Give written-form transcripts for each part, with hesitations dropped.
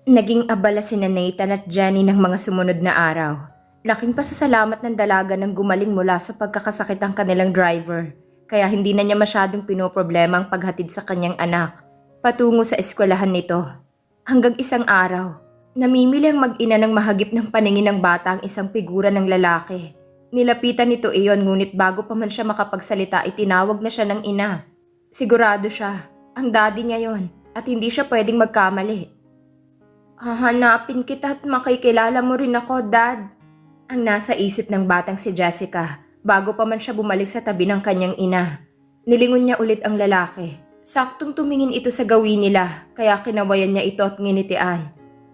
Naging abala sina Nathan at Jenny ng mga sumunod na araw. Laking pasasalamat ng dalaga nang gumaling mula sa pagkakasakit ang kanilang driver, kaya hindi na niya masyadong pinoproblema ang paghatid sa kanyang anak patungo sa eskwelahan nito. Hanggang isang araw, namimili ang mag-ina ng mahagip ng paningin ng bata ang isang figura ng lalaki. Nilapitan nito iyon ngunit bago pa man siya makapagsalita itinawag na siya ng ina. Sigurado siya, ang daddy niya yon at hindi siya pwedeng magkamali. Hahanapin kita at makikilala mo rin ako, Dad. Ang nasa isip ng batang si Jessica bago pa man siya bumalik sa tabi ng kanyang ina. Nilingon niya ulit ang lalaki. Saktong tumingin ito sa gawin nila kaya kinawayan niya ito at nginitian.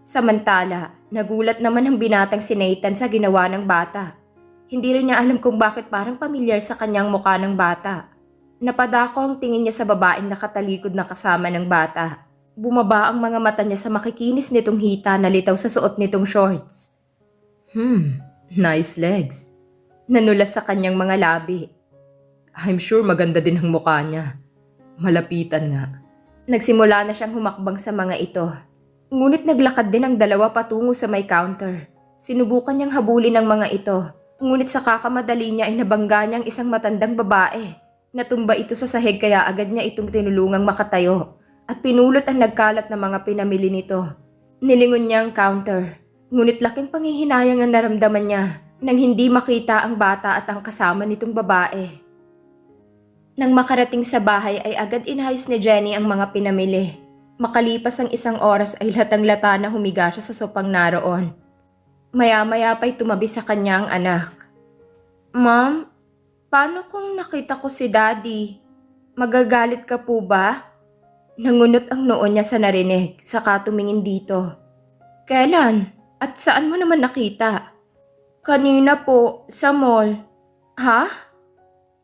Samantala, nagulat naman ang binatang si Nathan sa ginawa ng bata. Hindi rin niya alam kung bakit parang pamilyar sa kanyang mukha ng bata. Napadako ang tingin niya sa babaeng nakatalikod na kasama ng bata. Bumaba ang mga mata niya sa makikinis nitong hita na litaw sa suot nitong shorts. Nice legs. Nanulas sa kanyang mga labi. I'm sure maganda din ang mukha niya. Malapitan nga. Nagsimula na siyang humakbang sa mga ito. Ngunit naglakad din ang dalawa patungo sa may counter. Sinubukan niyang habulin ang mga ito. Ngunit sa kakamadali niya ay nabangga niyang isang matandang babae. Natumba ito sa sahig kaya agad niya itong tinulungang makatayo. At pinulot ang nagkalat na mga pinamili nito. Nilingon niya ang counter. Ngunit laking panghihinayang ang naramdaman niya nang hindi makita ang bata at ang kasama nitong babae. Nang makarating sa bahay ay agad inayos ni Jenny ang mga pinamili. Makalipas ang isang oras ay latang-lata na humiga siya sa sopang naroon. Maya-maya pa'y tumabi sa kanya ang anak. Ma'am, paano kung nakita ko si Daddy? Magagalit ka po ba? Nangunot ang noon niya sa narinig, saka tumingin dito. Kailan? At saan mo naman nakita? Kanina po, sa mall. Ha?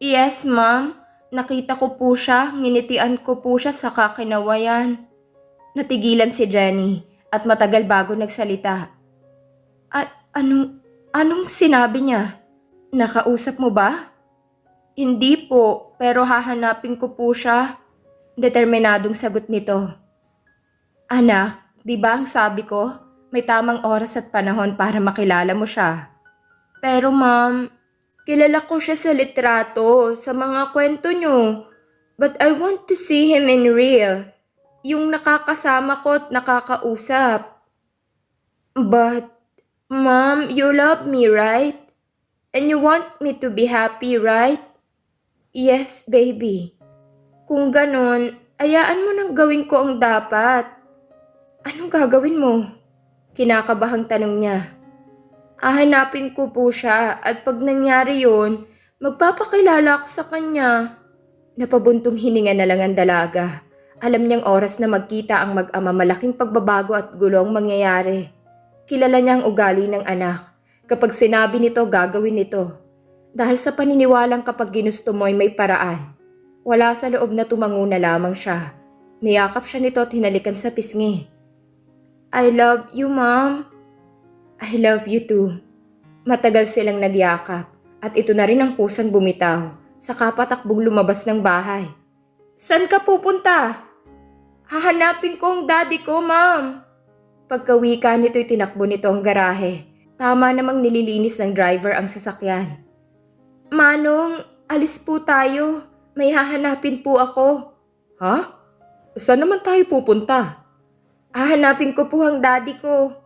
Yes, ma'am. Nakita ko po siya, nginitian ko po siya sa kakinawayan. Natigilan si Jenny at matagal bago nagsalita. Anong sinabi niya? Nakausap mo ba? Hindi po, pero hahanapin ko po siya. Determinadong sagot nito. Anak, di ba ang sabi ko, may tamang oras at panahon para makilala mo siya. Pero ma'am, kilala ko siya sa litrato, sa mga kwento niyo. But I want to see him in real. Yung nakakasama ko at nakakausap. But, ma'am, you love me, right? And you want me to be happy, right? Yes, baby. Kung ganon, ayaan mo nang gawin ko ang dapat. Anong gagawin mo? Kinakabahang tanong niya. Hahanapin ko po siya at pag nangyari yun, magpapakilala ako sa kanya. Napabuntong hininga na lang ang dalaga. Alam niyang oras na magkita ang mag-ama malaking pagbabago at gulong mangyayari. Kilala niya ang ugali ng anak. Kapag sinabi nito, gagawin nito. Dahil sa paniniwalang kapag ginusto mo ay may paraan. Wala sa loob na tumango na lamang siya. Niyakap siya nito at hinalikan sa pisngi. I love you, Mom. I love you too. Matagal silang nagyakap at ito na rin ang kusang bumitaw. Saka patakbong lumabas ng bahay. San ka pupunta? Hahanapin ko ang daddy ko, Ma'am. Pagkawika nito'y tinakbo nito ang garahe. Tama namang nililinis ng driver ang sasakyan. Manong, alis po tayo. May hahanapin po ako. Ha? Saan naman tayo pupunta? Hahanapin ko po ang daddy ko.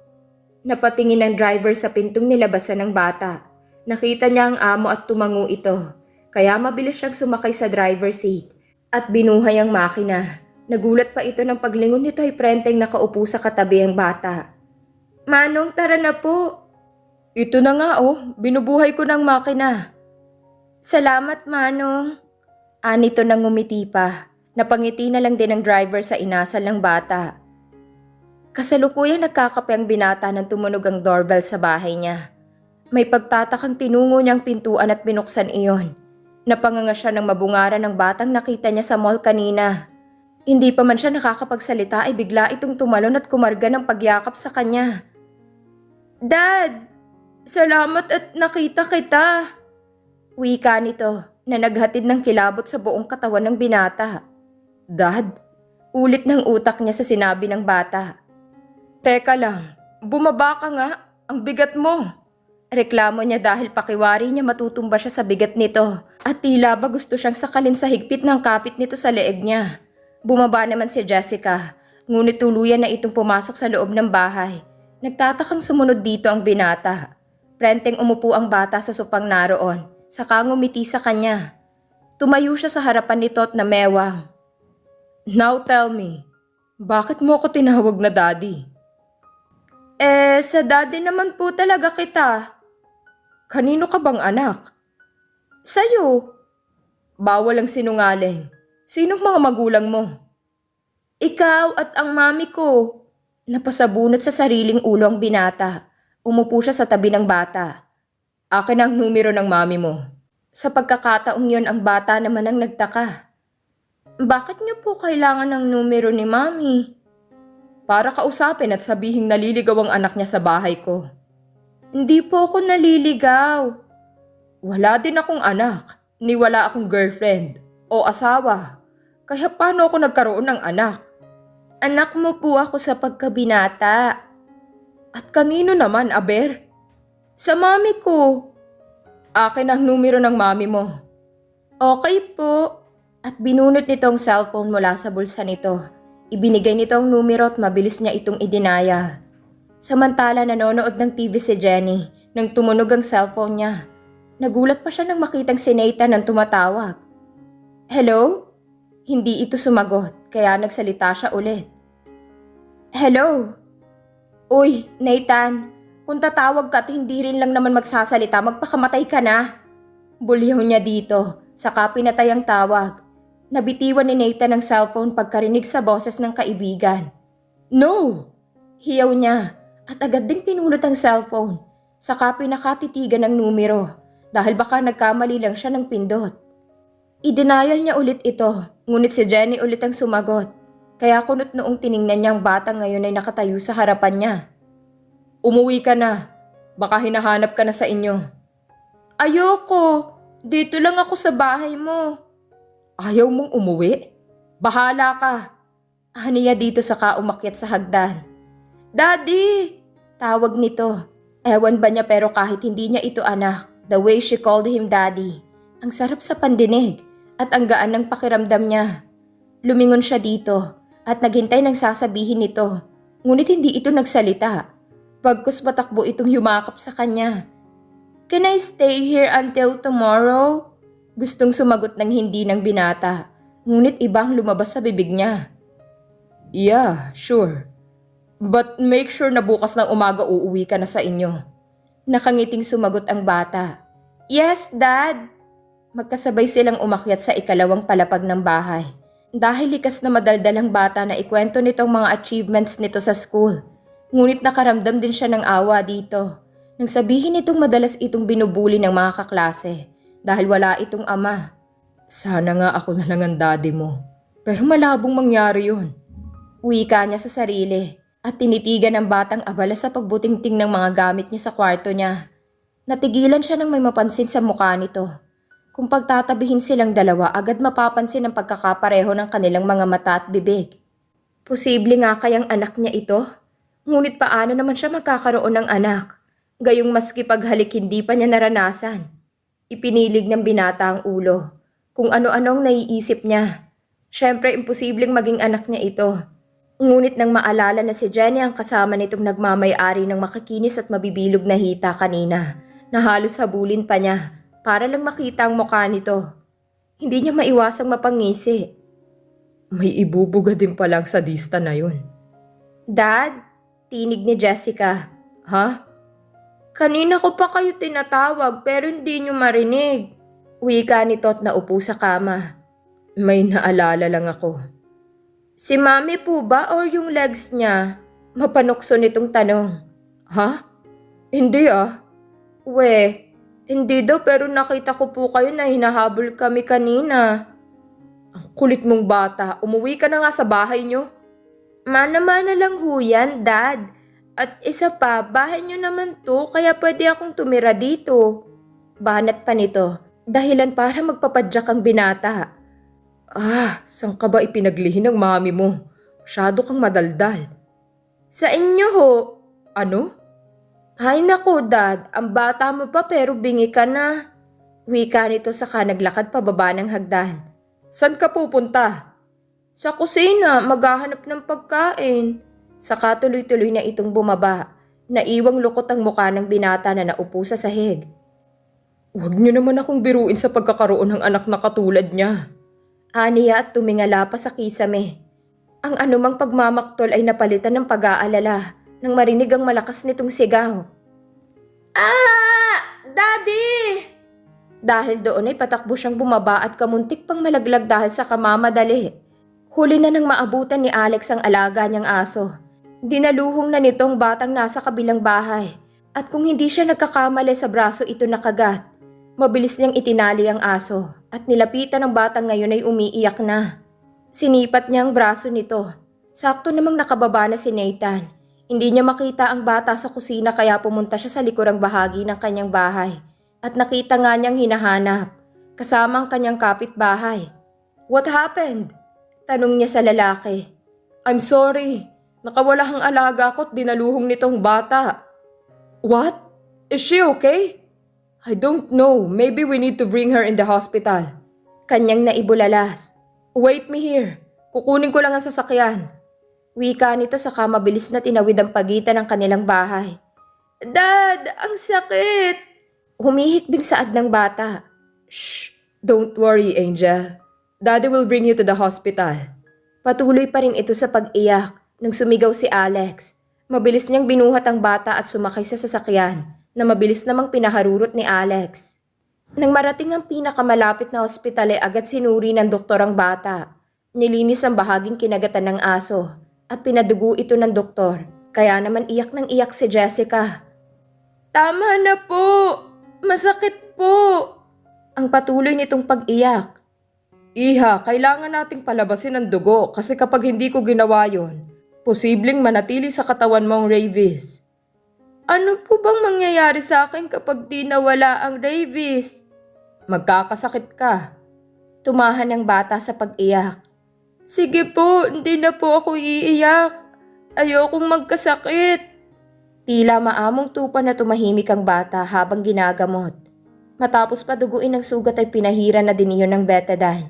Napatingin ang driver sa pintong nilabasan ng bata. Nakita niya ang amo at tumango ito. Kaya mabilis siyang sumakay sa driver seat. At binuhay ang makina. Nagulat pa ito ng paglingon nito ay prenteng nakaupo sa katabi ang bata. Manong, tara na po. Ito na nga binubuhay ko ng makina. Salamat, Manong. Anito nang ngumiti pa. Napangiti na lang din ang driver sa inasal ng bata. Kasalukuyang nagkakape ang binata nang tumunog ang doorbell sa bahay niya. May pagtatakang tinungo niyang pintuan at binuksan iyon. Napanganga siya ng mabungaran ng batang nakita niya sa mall kanina. Hindi pa man siya nakakapagsalita ay bigla itong tumalon at kumarga ng pagyakap sa kanya. Dad! Salamat at nakita kita! Wika nito na naghatid ng kilabot sa buong katawan ng binata. Dad? Ulit ng utak niya sa sinabi ng bata. Teka lang, bumaba ka nga, ang bigat mo. Reklamo niya dahil pakiwari niya matutumba siya sa bigat nito at tila ba gusto siyang sakalin sa higpit ng kapit nito sa leeg niya. Bumaba naman si Jessica, ngunit tuluyan na itong pumasok sa loob ng bahay. Nagtatakang sumunod dito ang binata. Prenteng umupo ang bata sa supang naroon, saka ngumiti sa kanya. Tumayo siya sa harapan nito at namewang. Now tell me, bakit mo ako tinawag na daddy? Sa daddy naman po talaga kita. Kanino ka bang anak? Sa'yo. Bawal ang sinungaling. Sinong mga magulang mo? Ikaw at ang mami ko. Napasabunot sa sariling ulo ang binata. Umupo siya sa tabi ng bata. Akin ang numero ng mami mo. Sa pagkakataong yon ang bata naman ang nagtaka. Bakit niyo po kailangan ng numero ni mami? Para kausapin at sabihing naliligaw ang anak niya sa bahay ko. Hindi po ako naliligaw. Wala din akong anak, ni wala akong girlfriend o asawa. Kaya paano ako nagkaroon ng anak? Anak mo po ako sa pagkabinata. At kanino naman, aber? Sa mami ko. Akin ang numero ng mami mo. Okay po. At binunot nito ang cellphone mula sa bulsa nito. Ibinigay nito ang numero at mabilis niya itong idinayal. Samantala nanonood ng TV si Jenny nang tumunog ang cellphone niya. Nagulat pa siya nang makitang si Nathan ang tumatawag. Hello? Hindi ito sumagot kaya nagsalita siya ulit. Hello? Uy, Nathan, kung tatawag ka at hindi rin lang naman magsasalita, magpakamatay ka na. Bulyaw niya dito, saka pinatay ang tawag. Nabitiwan ni Nathan ang cellphone pagkarinig sa boses ng kaibigan. No! Hiyaw niya at agad ding pinulot ang cellphone. Saka pinakatitigan ng numero dahil baka nagkamali lang siya ng pindot. I-denial niya ulit ito, ngunit si Jenny ulit ang sumagot. Kaya kunot noong tiningnan niya ang batang ngayon ay nakatayo sa harapan niya. Umuwi ka na. Baka hinahanap ka na sa inyo. Ayoko. Dito lang ako sa bahay mo. Ayaw mong umuwi? Bahala ka. Aniya dito saka umakyat sa hagdan. Daddy! Tawag nito. Ewan ba niya pero kahit hindi niya ito anak, the way she called him daddy, ang sarap sa pandinig at ang gaan ng pakiramdam niya. Lumingon siya dito at naghintay ng sasabihin nito, ngunit hindi ito nagsalita. Pagkus patakbo itong yumakap sa kanya. Can I stay here until tomorrow? Gustong sumagot ng hindi ng binata, ngunit ibang lumabas sa bibig niya. Yeah, sure. But make sure na bukas ng umaga uuwi ka na sa inyo. Nakangiting sumagot ang bata. Yes, Dad. Magkasabay silang umakyat sa ikalawang palapag ng bahay. Dahil likas na madaldal ang bata na ikwento nitong mga achievements nito sa school. Ngunit nakaramdam din siya ng awa dito. Nang sabihin nitong madalas itong binubuli ng mga kaklase dahil wala itong ama. Sana nga ako na lang ang daddy mo. Pero malabong mangyari yun. Wika niya sa sarili. At tinitigan ng batang abala sa pagbutingting ng mga gamit niya sa kwarto niya. Natigilan siya nang may mapansin sa mukha nito. Kung pagtatabihin silang dalawa, agad mapapansin ang pagkakapareho ng kanilang mga mata at bibig. Posible nga kayang anak niya ito? Ngunit paano naman siya magkakaroon ng anak? Gayong maski paghalik hindi pa niya naranasan. Ipinilig ng binata ang ulo. Kung ano-anong naiisip niya. Siyempre, imposibleng maging anak niya ito. Ngunit nang maalala na si Jenny ang kasama nitong nagmamay-ari ng makikinis at mabibilog na hita kanina, na halos habulin pa niya para lang makita ang mukha nito. Hindi niya maiwasang mapangisi. May ibubuga din palang sadista na yun. Dad, tinig ni Jessica. Ha? Kanina ko pa kayo tinatawag pero hindi niyo marinig. Wika nito at naupo sa kama. May naalala lang ako. Si Mami po ba or yung legs niya? Mapanukso nitong tanong. Ha? Hindi ah. Hindi daw pero nakita ko po kayo na hinahabol kami kanina. Ang kulit mong bata, umuwi ka na nga sa bahay niyo. Mana-mana lang ho yan, Dad. At isa pa, bahay niyo naman to kaya pwede akong tumira dito. Banat pa nito, dahilan para magpapadyak ang binata. Saan ka ba ipinaglihi ng mami mo? Masyado kang madaldal. Sa inyo ho. Ano? Ay nako, Dad. Ang bata mo pa pero bingi ka na. Wika nito saka naglakad pababa ng hagdan. San ka pupunta? Sa kusina, maghahanap ng pagkain. Saka tuloy-tuloy na itong bumaba. Naiwang lukot ang mukha ng binata na naupo sa sahig. Huwag niyo naman akong biruin sa pagkakaroon ng anak na katulad niya. Aniya at tumingala pa sa kisame. Ang anumang pagmamaktol ay napalitan ng pag-aalala nang marinig ang malakas nitong sigaw. Ah! Daddy! Dahil doon ay patakbo siyang bumaba at kamuntik pang malaglag dahil sa kamamadali. Huli na nang maabutan ni Alex ang alaga niyang aso. Dinaluhong na nitong batang nasa kabilang bahay at kung hindi siya nagkakamali sa braso ito nakagat. Mabilis niyang itinali ang aso at nilapitan ng batang ngayon ay umiiyak na. Sinipat niya ang braso nito. Sakto namang nakababa na si Nathan. Hindi niya makita ang bata sa kusina kaya pumunta siya sa likurang bahagi ng kanyang bahay. At nakita nga niyang hinahanap, kasama ang kanyang kapitbahay. What happened? Tanong niya sa lalaki. I'm sorry, nakawala ang alaga ko at dinaluhong nitong bata. What? Is she okay? I don't know, maybe we need to bring her in the hospital. Kanyang naibulalas. Wait me here, kukunin ko lang ang sasakyan. Wika nito saka mabilis na tinawid ang pagitan ng kanilang bahay. Dad, ang sakit! Humihikbing saad ng bata. Shh! Don't worry, Angel. Daddy will bring you to the hospital. Patuloy pa rin ito sa pag-iyak nang sumigaw si Alex. Mabilis niyang binuhat ang bata at sumakay sa sasakyan na mabilis namang pinaharurot ni Alex. Nang marating ang pinakamalapit na ospital ay agad sinuri ng doktor ang bata. Nilinis ang bahaging kinagatan ng aso at pinadugo ito ng doktor. Kaya naman iyak ng iyak si Jessica. Tama na po! Masakit po! Ang patuloy nitong pag-iyak. Iha, kailangan nating palabasin ang dugo kasi kapag hindi ko ginawa yon, posibleng manatili sa katawan mo ang rabies. Ano po bang mangyayari sa akin kapag di nawala ang rabies? Magkakasakit ka. Tumahan ng bata sa pag-iyak. Sige po, hindi na po ako iiyak. Ayokong magkasakit. Tila maamong tupa na tumahimik ang bata habang ginagamot. Matapos paduguin ang sugat ay pinahira na din iyon ng betadine.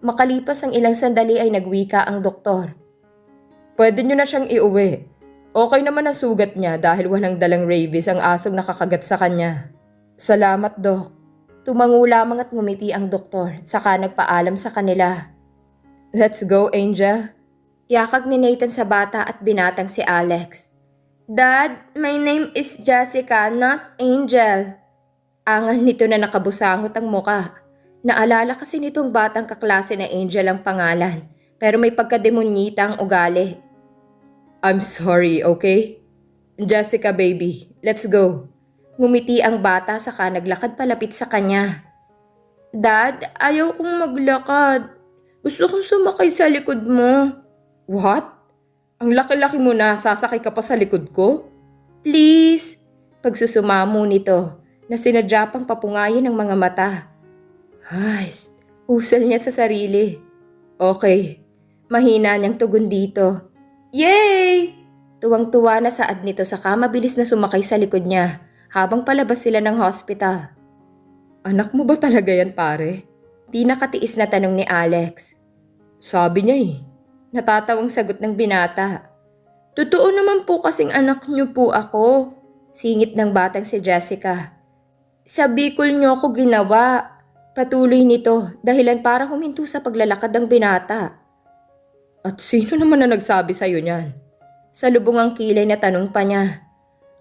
Makalipas ang ilang sandali ay nagwika ang doktor. Pwede niyo na siyang iuwi. Okay naman ang sugat niya dahil walang dalang rabies ang asong nakakagat sa kanya. Salamat, Dok. Tumango lamang at ngumiti ang doktor saka nagpaalam sa kanila. Let's go, Angel. Yakag ni Nathan sa bata at binatang si Alex. Dad, my name is Jessica, not Angel. Angal nito na nakabusangot ang muka. Naalala kasi nitong batang kaklase na Angel ang pangalan, pero may pagkademonyita ang ugali. I'm sorry, okay? Jessica baby, let's go. Ngumiti ang bata saka naglakad palapit sa kanya. Dad, ayaw kong maglakad. Gusto kong sumakay sa likod mo. What? Ang laki-laki mo na, sasakay ka pa sa likod ko? Please. Pagsusumamo nito na sinadya pang papungayin ng mga mata. Ay, usal niya sa sarili. Okay, mahina niyang tugon dito. Yay! Tuwang-tuwa na saad nito saka mabilis na sumakay sa likod niya habang palabas sila ng hospital. Anak mo ba talaga yan, pare? Di nakatiis na tanong ni Alex. Sabi niya eh. Natatawang sagot ng binata. Totoo naman po kasing anak niyo po ako. Singit ng batang si Jessica. Sa Bicol niyo ako ginawa. Patuloy nito dahilan para huminto sa paglalakad ng binata. At sino naman na nagsabi sa'yo niyan? Sa lubong ang kilay na tanong pa niya.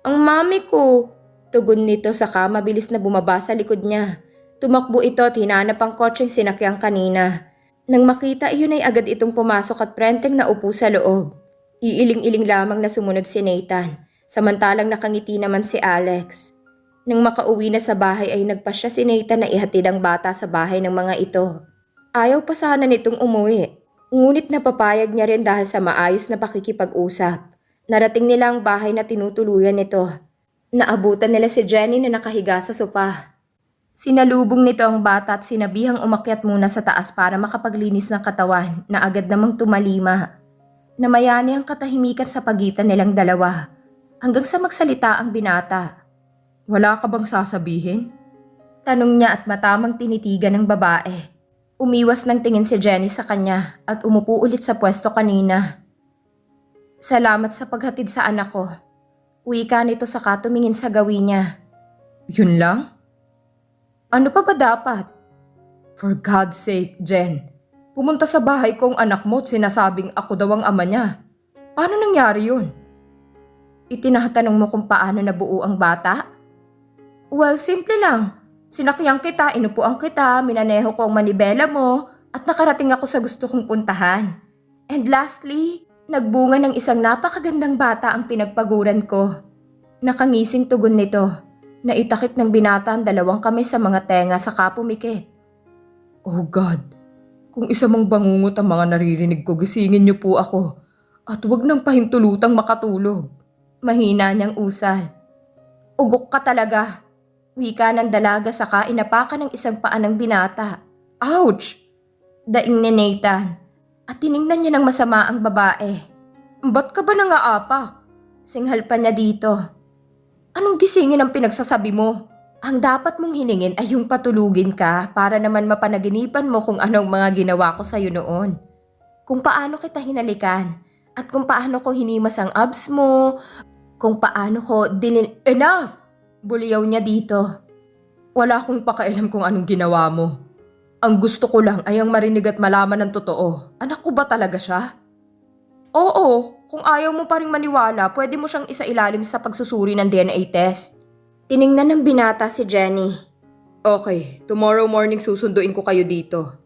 Ang mami ko. Tugon nito saka mabilis na bumaba sa likod niya. Tumakbo ito at hinanap ang kotseng sinakyang kanina. Nang makita iyon ay agad itong pumasok at prenteng naupo sa loob. Iiling-iling lamang na sumunod si Nathan, samantalang nakangiti naman si Alex. Nang makauwi na sa bahay ay nagpasya si Nathan na ihatid ang bata sa bahay ng mga ito. Ayaw pa sana nitong umuwi. Ngunit napapayag niya rin dahil sa maayos na pakikipag-usap. Narating nila ang bahay na tinutuluyan nito. Naabutan nila si Jenny na nakahiga sa sopa. Sinalubong nito ang bata at sinabihang umakyat muna sa taas para makapaglinis ng katawan na agad namang tumalima. Namayani ang katahimikan sa pagitan nilang dalawa hanggang sa magsalita ang binata. Wala ka bang sasabihin? Tanong niya at matamang tinitigan ng babae. Umiwas ng tingin si Jenny sa kanya at umupo ulit sa pwesto kanina. Salamat sa paghatid sa anak ko. Wika nito saka tumingin sa gawin niya. Yun lang? Ano pa ba dapat? For God's sake, Jen. Pumunta sa bahay ko ang anak mo at sinasabing ako daw ang ama niya. Paano nangyari yun? Itinatanong mo kung paano nabuo ang bata? Well, simple lang. Sinakyan kita, inupuan kita, minaneho ko ang manibela mo, at nakarating ako sa gusto kong puntahan. And lastly, nagbunga ng isang napakagandang bata ang pinagpaguran ko. Nakangising tugon nito. Naitakip ng binata ang dalawang kamay sa mga tenga saka pumikit. Oh God, kung isa mang bangungot ang mga naririnig ko, gisingin niyo po ako. At huwag nang pahintulutang makatulog. Mahina niyang usal. Ugok ka talaga. Wika ng dalaga saka inapakan ng isang paa ng binata. Ouch! Daing ni Nathan. At tiningnan niya ng masama ang babae. Ba't ka ba nangaapak? Singhal pa niya dito. Anong gisingin ang pinagsasabi mo? Ang dapat mong hiningin ay yung patulugin ka para naman mapanaginipan mo kung anong mga ginawa ko sa'yo noon. Kung paano kita hinalikan at kung paano ko hinimas ang abs mo, kung paano ko Enough! Buliyaw niya dito. Wala akong pakialam kung anong ginawa mo. Ang gusto ko lang ay ang marinig at malaman ng totoo. Anak ko ba talaga siya? Oo, kung ayaw mo pa ring maniwala, pwede mo siyang isailalim sa pagsusuri ng DNA test. Tiningnan ng binata si Jenny. Okay, tomorrow morning susunduin ko kayo dito.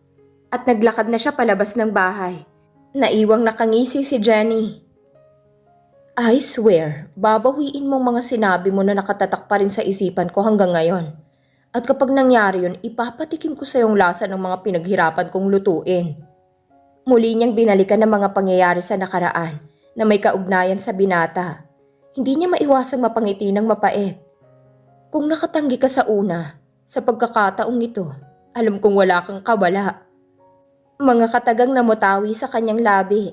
At naglakad na siya palabas ng bahay. Naiwang nakangisi si Jenny. I swear, babawiin mong mga sinabi mo na nakatatak pa rin sa isipan ko hanggang ngayon. At kapag nangyari yun, ipapatikim ko sa iyong lasa ng mga pinaghirapan kong lutuin. Muli niyang binalikan ng mga pangyayari sa nakaraan na may kaugnayan sa binata. Hindi niya maiwasang mapangiti ng mapait. Kung nakatanggi ka sa una, sa pagkakataong ito, alam kong wala kang kawala. Mga katagang namutawi sa kanyang labi.